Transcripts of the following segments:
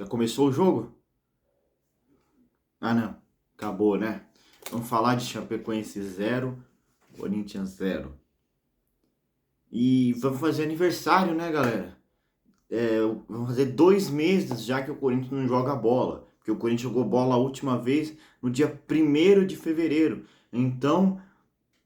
Já começou o jogo? Ah, não. Acabou, né? Vamos falar de Chapecoense 0, Corinthians 0. E vamos fazer aniversário, né, galera? Vamos fazer 2 meses já que o Corinthians não joga bola. Porque o Corinthians jogou bola a última vez no dia 1º de fevereiro. Então,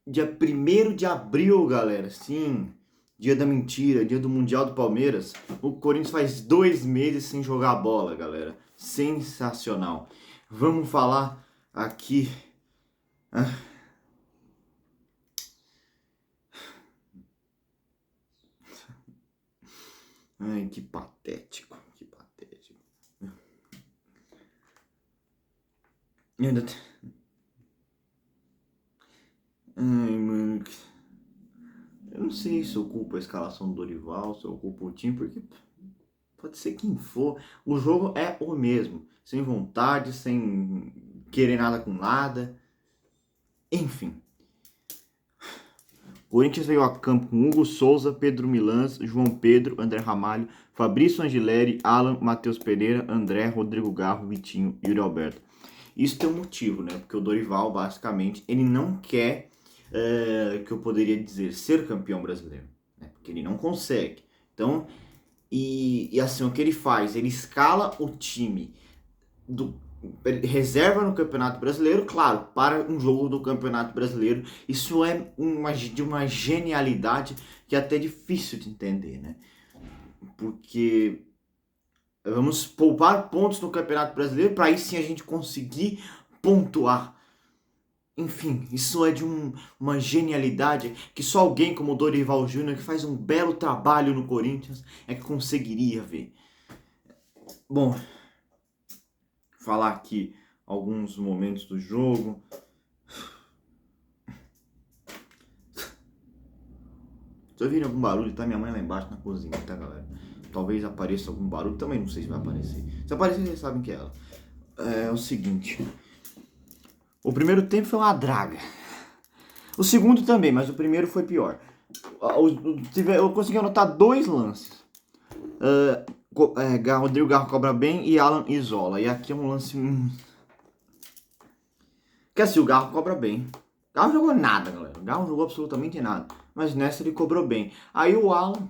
dia 1º de abril, galera. Sim, dia da mentira, dia do Mundial do Palmeiras. O Corinthians faz 2 meses sem jogar bola, galera. Sensacional. Vamos falar aqui. Ah, ai, que patético, que patético. Eu ainda te- Ai, mano. Eu não sei se eu culpo a escalação do Dorival, se eu culpo o time, porque pode ser quem for. O jogo é o mesmo. Sem vontade, sem querer nada com nada. Enfim. Corinthians veio a campo com Hugo Souza, Pedro Milans, João Pedro, André Ramalho, Fabrício Angileri, Alan, Matheus Pereira, André, Rodrigo Garro, Vitinho e Yuri Alberto. Isso tem um motivo, né? Porque o Dorival, basicamente, ele não quer, que eu poderia dizer, ser campeão brasileiro. Né? Porque ele não consegue. Então, e assim, o que ele faz? Ele escala o time do reserva no Campeonato Brasileiro, claro, para um jogo do Campeonato Brasileiro. Isso é de uma genialidade que é até difícil de entender, né? Porque vamos poupar pontos no Campeonato Brasileiro para aí sim a gente conseguir pontuar. Enfim, isso é de uma genialidade que só alguém como o Dorival Júnior, que faz um belo trabalho no Corinthians, é que conseguiria ver. Bom, falar aqui alguns momentos do jogo. Se ouvirem algum barulho, tá minha mãe lá embaixo na cozinha, tá, galera? Talvez apareça algum barulho, também não sei se vai aparecer. Se aparecer, vocês sabem que é ela. É o seguinte. O primeiro tempo foi uma draga. O segundo também, mas o primeiro foi pior. Eu consegui anotar 2 lances. Rodrigo Garro cobra bem e Alan isola. E aqui é um lance. Que assim, o Garro cobra bem. O Garro jogou nada, galera. O Garro jogou absolutamente nada. Mas nessa ele cobrou bem. Aí o Alan.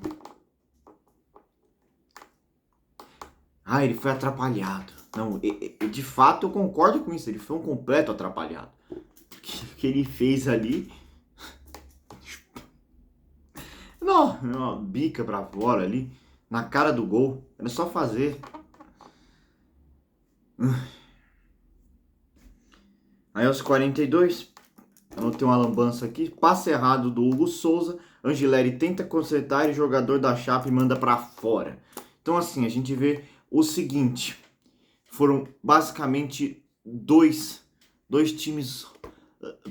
Ah, ele foi atrapalhado. Não, de fato eu concordo com isso. Ele foi um completo atrapalhado. O que ele fez ali. Não, uma bica pra fora ali. Na cara do gol. Era só fazer. Aí aos 42, anotei uma lambança aqui. Passe errado do Hugo Souza. Angileri tenta consertar e o jogador da Chape manda pra fora. Então assim, a gente vê o seguinte. Foram basicamente dois times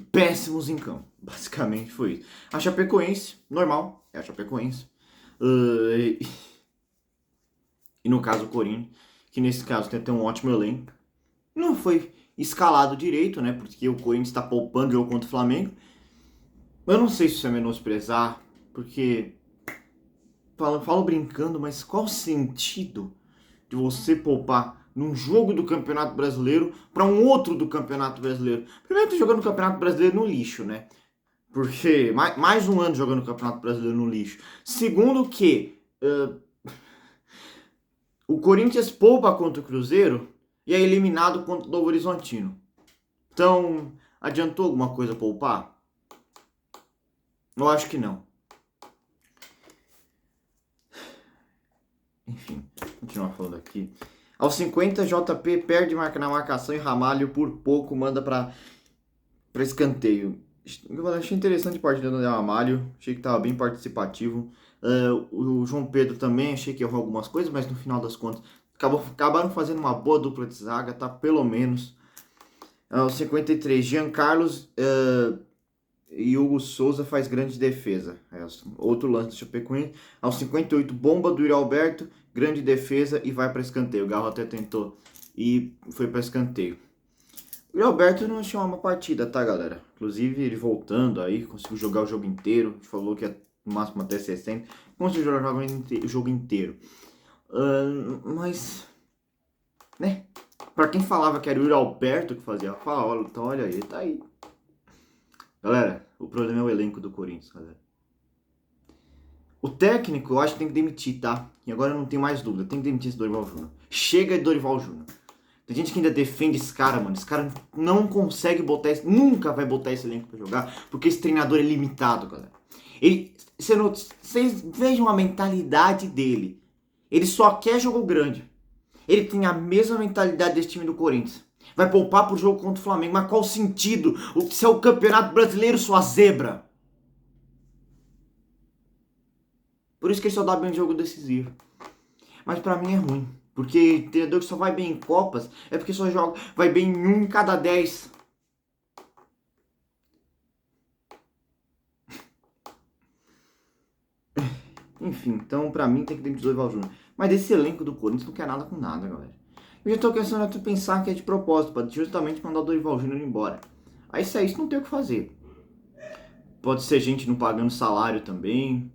péssimos em campo. Basicamente foi isso. A Chapecoense, normal, é a Chapecoense. E no caso o Corinthians, que nesse caso tem até um ótimo elenco. Não foi escalado direito, né? Porque o Corinthians está poupando o jogo contra o Flamengo. Eu não sei se isso é menosprezar, porque falo brincando, mas qual o sentido de você poupar num jogo do Campeonato Brasileiro para um outro do Campeonato Brasileiro? Primeiro que jogando o Campeonato Brasileiro no lixo, né? Porque mais um ano jogando o Campeonato Brasileiro no lixo. Segundo que o Corinthians poupa contra o Cruzeiro e é eliminado contra o Novo Horizontino. Então, adiantou alguma coisa poupar? Eu acho que não. Enfim, continuar falando aqui. Aos 50, JP perde na marcação e Ramalho por pouco manda para escanteio. Eu achei interessante a partida do Ramalho, achei que estava bem participativo. O João Pedro também, achei que errou algumas coisas, mas no final das contas acabaram fazendo uma boa dupla de zaga, tá? Pelo menos. Aos 53, Jean Carlos e Hugo Souza faz grande defesa. Outro lance do Chapecoense. Aos 58, bomba do Yuri Alberto, grande defesa e vai para escanteio. O Garro até tentou e foi para escanteio. O Yuri Alberto não achou uma partida, tá, galera? Inclusive, ele voltando aí, conseguiu jogar o jogo inteiro. A gente falou que é no máximo até 60. Conseguiu jogar o jogo inteiro. Mas né? Pra quem falava que era o Yuri Alberto que fazia falta, então olha aí, tá aí. Galera, o problema é o elenco do Corinthians, galera. O técnico, eu acho que tem que demitir, tá? E agora eu não tenho mais dúvida, tem que demitir esse Dorival Júnior. Chega de Dorival Júnior. Tem gente que ainda defende esse cara, mano. Esse cara não consegue botar esse, nunca vai botar esse elenco pra jogar, porque esse treinador é limitado, galera. Vocês vejam a mentalidade dele. Ele só quer jogo grande. Ele tem a mesma mentalidade desse time do Corinthians. Vai poupar pro jogo contra o Flamengo, mas qual o sentido? Se é o Campeonato Brasileiro, sua zebra. Por isso que ele só dá bem em jogo decisivo. Mas pra mim é ruim. Porque treinador que só vai bem em Copas é porque só joga, vai bem em 1 em cada 10. Enfim, então pra mim tem que demitir o Dorival Júnior. Mas desse elenco do Corinthians não quer nada com nada, galera. Eu já tô começando a pensar que é de propósito, pra justamente mandar o Dorival Júnior embora. Aí se é isso, não tem o que fazer. Pode ser gente não pagando salário também.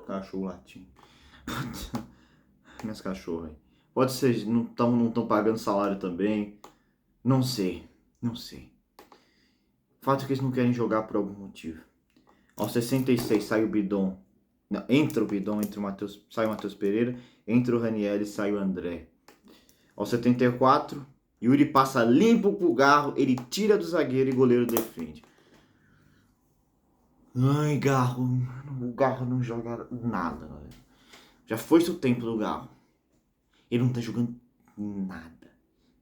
Cachorro latindo. Minhas cachorras aí. Pode ser não tão pagando salário também. Não sei. Não sei. O fato é que eles não querem jogar por algum motivo. Aos 66 sai o Bidon. Não, entra o Bidon, sai o Matheus Pereira. Entra o Raniel e sai o André. Aos 74, Yuri passa limpo pro Garro. Ele tira do zagueiro e o goleiro defende. Ai, Garro. O Garro não joga nada, galera. Já foi-se o tempo do Garro. Ele não tá jogando nada.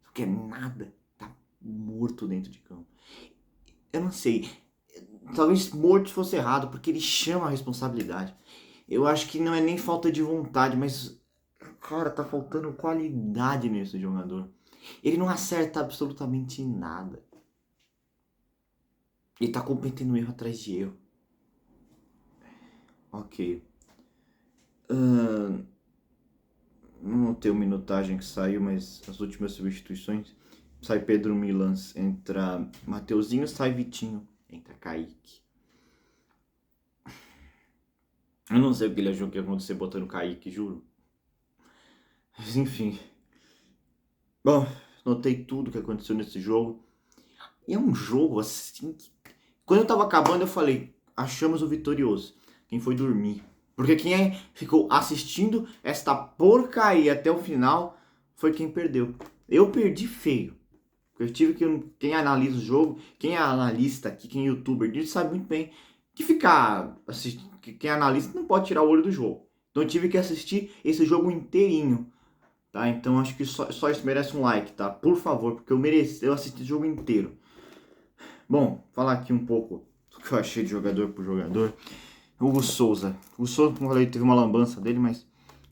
Não quer nada. Tá morto dentro de campo. Eu não sei. Talvez morto fosse errado, porque ele chama a responsabilidade. Eu acho que não é nem falta de vontade, mas, cara, tá faltando qualidade nesse jogador. Ele não acerta absolutamente nada. Ele tá cometendo erro atrás de erro. Ok. Não tem minutagem que saiu, mas as últimas substituições. Sai Pedro Milans, entra Mateuzinho, sai Vitinho, entra Kaique. Eu não sei o que ele achou que ia acontecer botando Kaique, juro. Mas enfim. Bom, notei tudo que aconteceu nesse jogo. E é um jogo assim que... Quando eu tava acabando eu falei, achamos o vitorioso. Quem foi dormir. Porque quem ficou assistindo esta porcaria até o final foi quem perdeu. Eu perdi feio. Eu tive que... Quem analisa o jogo, quem é analista aqui, quem é youtuber disso, sabe muito bem que ficar assistindo, quem é analista não pode tirar o olho do jogo. Então eu tive que assistir esse jogo inteirinho. Tá? Então acho que só isso merece um like, tá? Por favor, porque eu assisti o jogo inteiro. Bom, falar aqui um pouco do que eu achei de jogador por jogador. Hugo Souza. O Souza, como eu falei, teve uma lambança dele, mas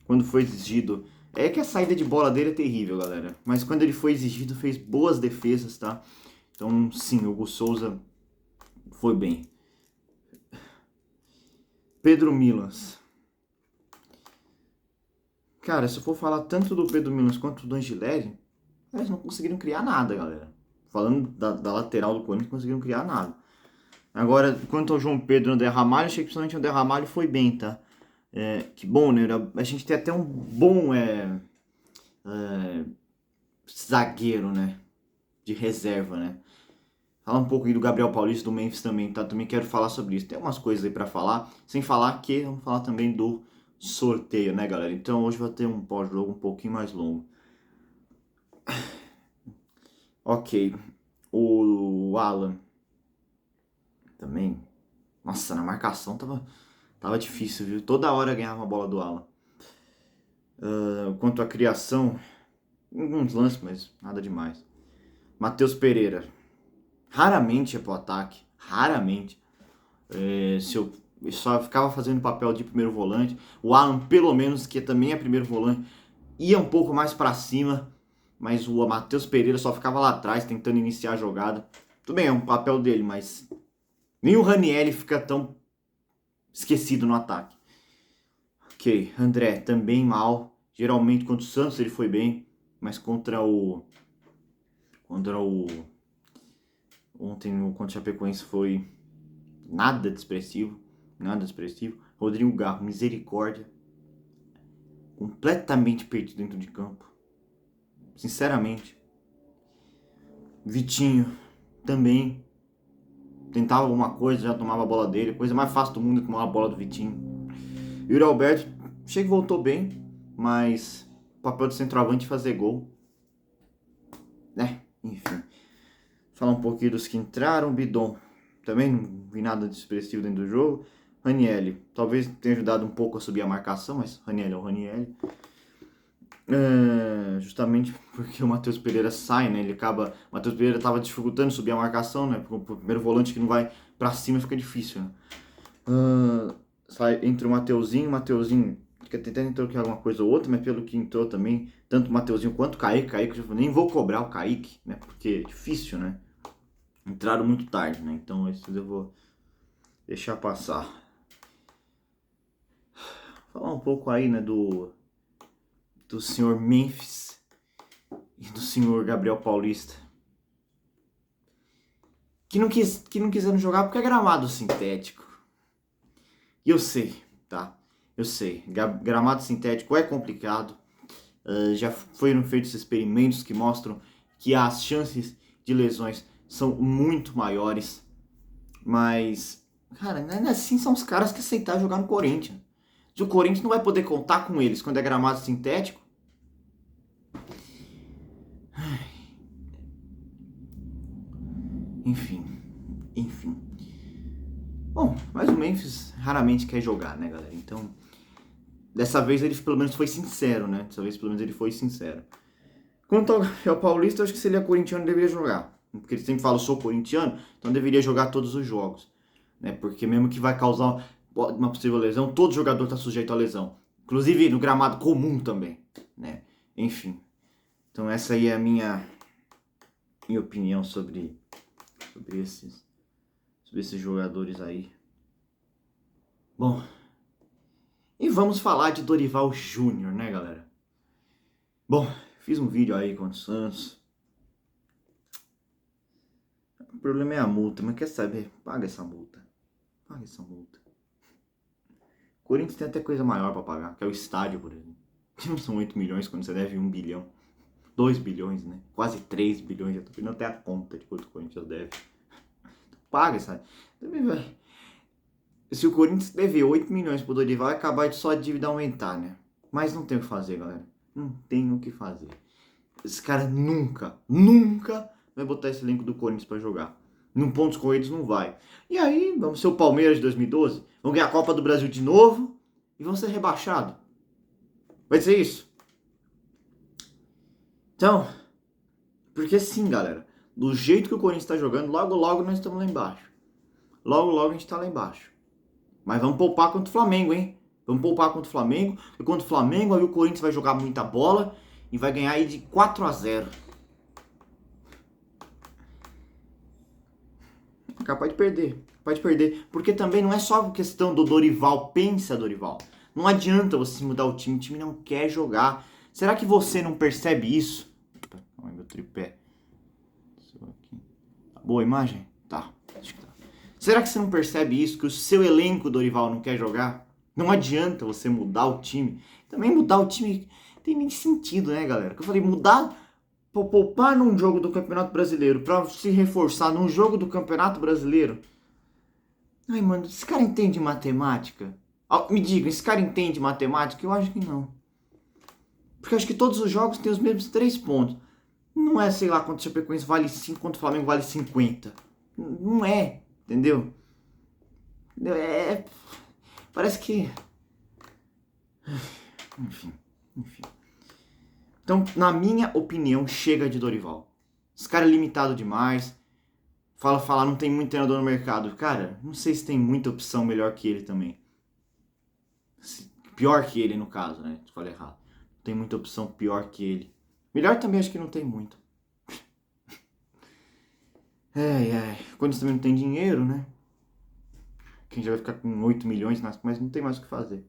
quando foi exigido... É que a saída de bola dele é terrível, galera. Mas quando ele foi exigido, fez boas defesas, tá? Então, sim, o Hugo Souza foi bem. Pedro Milans. Cara, se eu for falar tanto do Pedro Milans quanto do Angileri, eles não conseguiram criar nada, galera. Falando da lateral do Corinthians, não conseguiram criar nada. Agora, quanto ao João Pedro e André Ramalho, achei que principalmente o André Ramalho foi bem, tá? Que bom, né? A gente tem até um bom zagueiro, né? De reserva, né? Falar um pouco aí do Gabriel Paulista, do Memphis também, tá? Também quero falar sobre isso. Tem umas coisas aí pra falar, sem falar que vamos falar também do sorteio, né, galera? Então hoje vai ter um pós-jogo um pouquinho mais longo. Ok. O Alan também. Nossa, na marcação tava difícil, viu? Toda hora ganhava a bola do Alan. Quanto à criação, alguns lances, mas nada demais. Matheus Pereira. Raramente ia pro ataque. Raramente. Se eu só ficava fazendo papel de primeiro volante. O Alan, pelo menos, que também é primeiro volante, ia um pouco mais para cima. Mas o Matheus Pereira só ficava lá atrás, tentando iniciar a jogada. Tudo bem, é um papel dele, mas nem o Raniel fica tão esquecido no ataque. Ok, André também mal. Geralmente contra o Santos ele foi bem, mas contra o ontem contra o Chapecoense foi nada de expressivo, nada expressivo. Rodrigo Garro, misericórdia. completamente perdido dentro de campo. Sinceramente. Vitinho também tentava alguma coisa, já tomava a bola dele. Coisa mais fácil do mundo é tomar a bola do Vitinho. Yuri Alberto, achei que voltou bem, mas o papel do centroavante é fazer gol. Enfim. Falar um pouquinho dos que entraram. Bidon, também não vi nada de expressivo dentro do jogo. Ranielli, talvez tenha ajudado um pouco a subir a marcação, mas Ranielli é o Ranielli. Justamente porque o Matheus Pereira sai, né? O Matheus Pereira estava dificultando subir a marcação, né? Porque o primeiro volante que não vai pra cima fica difícil, né? Sai entre o Mateuzinho até entrou aqui alguma coisa ou outra, mas pelo que entrou também, tanto o Mateuzinho quanto o Kaique, eu nem vou cobrar o Kaique, né? Porque é difícil, né? Entraram muito tarde, né? Então esses eu vou deixar passar. Falar um pouco aí, né, do senhor Memphis e do senhor Gabriel Paulista. Que não quiseram jogar porque é gramado sintético. E eu sei, tá? Eu sei. Gramado sintético é complicado. Já foram feitos experimentos que mostram que as chances de lesões são muito maiores. Mas, cara, ainda assim são os caras que aceitaram jogar no Corinthians. Se o Corinthians não vai poder contar com eles quando é gramado sintético. Enfim. Bom, mas o Memphis raramente quer jogar, né, galera? Então, dessa vez ele pelo menos foi sincero, né? Quanto ao Gabriel Paulista, eu acho que se ele é corintiano, ele deveria jogar. Porque ele sempre fala, eu sou corintiano, então deveria jogar todos os jogos. Né? Porque mesmo que vai causar uma possível lesão, todo jogador está sujeito a lesão. Inclusive no gramado comum também. Né? Enfim. Então essa aí é a minha opinião sobre esses jogadores aí. Bom, e vamos falar de Dorival Júnior, né, galera? Bom, fiz um vídeo aí com o Santos. O problema é a multa, mas quer saber? Paga essa multa. Corinthians tem até coisa maior pra pagar, que é o estádio, por exemplo. Que não são 8 milhões quando você deve 1 bilhão. 2 bilhões, né? Quase 3 bilhões. Já tô pedindo até a conta de quanto o Corinthians deve. Então, paga essa. Se o Corinthians dever 8 milhões pro Dorival, vai acabar de só a dívida aumentar, né? Mas não tem o que fazer, galera. Não tem o que fazer. Esse cara nunca vai botar esse elenco do Corinthians pra jogar. Num pontos corridos não vai. E aí, vamos ser o Palmeiras de 2012? Vamos ganhar a Copa do Brasil de novo e vamos ser rebaixados. Vai ser isso. Então, porque sim, galera. Do jeito que o Corinthians tá jogando, logo nós estamos lá embaixo. Logo a gente tá lá embaixo. Mas vamos poupar contra o Flamengo, hein? Vamos poupar contra o Flamengo. E contra o Flamengo, aí o Corinthians vai jogar muita bola e vai ganhar aí de 4-0. Capaz de perder. Porque também não é só questão do Dorival. Pensa, Dorival. Não adianta você mudar o time não quer jogar. Será que você não percebe isso? Olha meu tripé. Tá boa a imagem? Tá. Acho que tá. Será que você não percebe isso? Que o seu elenco, Dorival, não quer jogar? Não adianta você mudar o time. Também mudar o time tem nem sentido, né, galera? Que eu falei, mudar... Poupar num jogo do Campeonato Brasileiro pra se reforçar num jogo do Campeonato Brasileiro. Ai, mano, esse cara entende matemática? Me diga, esse cara entende matemática? Eu acho que não. Porque eu acho que todos os jogos têm os mesmos 3 pontos. Não é, sei lá, quanto o Chapecoense vale 5, quanto o Flamengo vale 50. Não é, entendeu? Parece que... Enfim. Então, na minha opinião, chega de Dorival. Esse cara é limitado demais. Fala, não tem muito treinador no mercado. Cara, não sei se tem muita opção melhor que ele também. Pior que ele, no caso, né? Falei errado. Não tem muita opção pior que ele. Melhor também acho que não tem muito. Quando você também não tem dinheiro, né? Quem já vai ficar com 8 milhões, mas não tem mais o que fazer.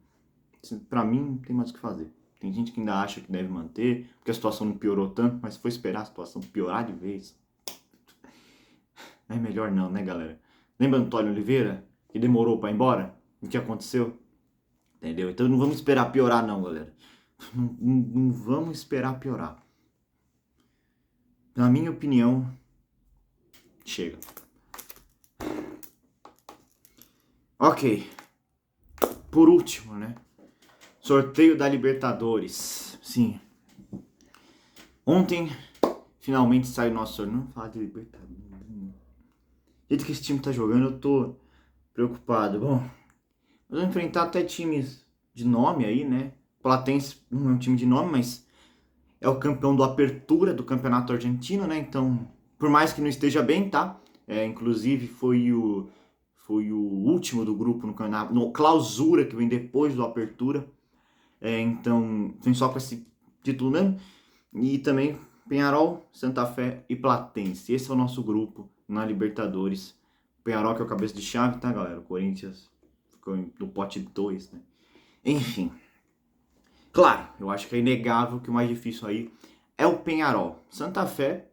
Pra mim, não tem mais o que fazer. Tem gente que ainda acha que deve manter, porque a situação não piorou tanto, mas se for esperar a situação piorar de vez, é melhor não, né, galera? Lembra Antônio Oliveira, que demorou pra ir embora? O que aconteceu? Entendeu? Então não vamos esperar piorar não, galera. Não vamos esperar piorar. Na minha opinião, chega. Ok. Por último, né? Sorteio da Libertadores. Sim. Ontem, finalmente saiu o nosso sorteio. Não fala de Libertadores. Do jeito que esse time tá jogando, eu tô preocupado. Bom, nós vamos enfrentar até times de nome aí, né? Platense não é um time de nome, mas é o campeão do Apertura do Campeonato Argentino, né? Então, por mais que não esteja bem, tá? Inclusive foi o último do grupo no campeonato, no Clausura, que vem depois do Apertura. Então, vem só com esse título mesmo. E também Penharol, Santa Fé e Platense. Esse é o nosso grupo na Libertadores. Penharol que é o cabeça de chave, tá, galera? O Corinthians ficou no pote 2, né? Enfim. Claro, eu acho que é inegável que o mais difícil aí é o Penharol. Santa Fé,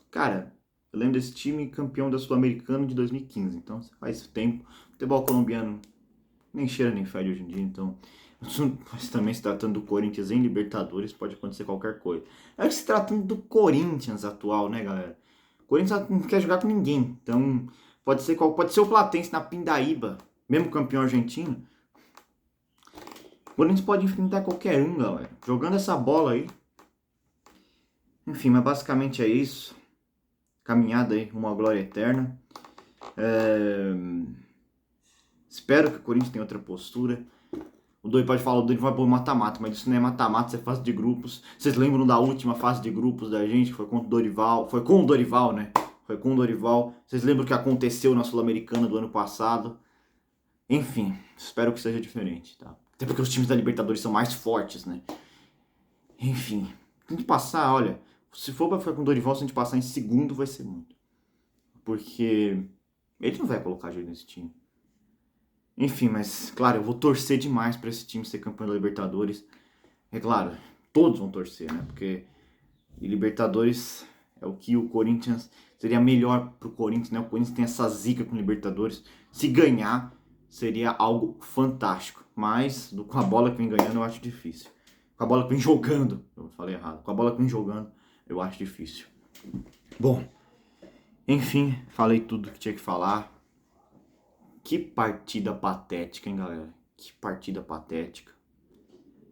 cara, eu lembro desse time campeão da Sul-Americana de 2015. Então, faz tempo. Futebol colombiano nem cheira nem fede hoje em dia, então... Mas também se tratando do Corinthians em Libertadores, pode acontecer qualquer coisa. É que se tratando do Corinthians atual, né, galera? O Corinthians não quer jogar com ninguém. Então, pode ser o Platense na Pindaíba, mesmo campeão argentino. O Corinthians pode enfrentar qualquer um, galera. Jogando essa bola aí. Enfim, mas basicamente é isso. Caminhada aí, uma glória eterna. Espero que o Corinthians tenha outra postura. O Dori pode falar, o Dori vai pôr mata-mata, mas isso não é mata-mata, isso é fase de grupos. Vocês lembram da última fase de grupos da gente, que foi contra o Dorival? Foi com o Dorival, né? Foi com o Dorival. Vocês lembram o que aconteceu na Sul-Americana do ano passado? Enfim, espero que seja diferente, tá? Até porque os times da Libertadores são mais fortes, né? Enfim, tem que passar, olha, se for pra ficar com o Dorival, se a gente passar em segundo, vai ser muito. Porque ele não vai colocar jeito nesse time. Enfim, mas claro, eu vou torcer demais pra esse time ser campeão da Libertadores. É claro, todos vão torcer, né? Porque Libertadores é o que o Corinthians seria melhor pro Corinthians, né? O Corinthians tem essa zica com Libertadores. Se ganhar, seria algo fantástico. Mas com a bola que vem ganhando, eu acho difícil. Com a bola que vem jogando, eu falei errado. Com a bola que vem jogando, eu acho difícil. Bom, enfim, falei tudo que tinha que falar. Que partida patética, hein, galera? Que partida patética.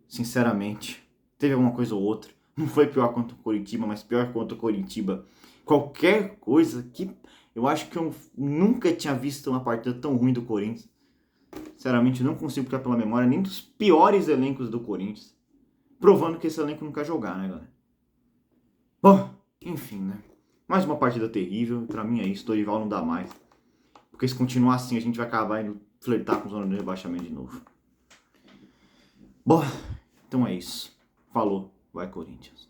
Sinceramente, teve alguma coisa ou outra. Não foi pior contra o Coritiba, mas pior contra o Coritiba. Qualquer coisa que... Eu acho que eu nunca tinha visto uma partida tão ruim do Corinthians. Sinceramente, não consigo ficar pela memória nem dos piores elencos do Corinthians. Provando que esse elenco não quer jogar, né, galera? Bom, enfim, né? Mais uma partida terrível. Pra mim é isso. Dorival não dá mais. Porque se continuar assim, a gente vai acabar indo flertar com zona de rebaixamento de novo. Bom, então é isso. Falou. Vai, Corinthians.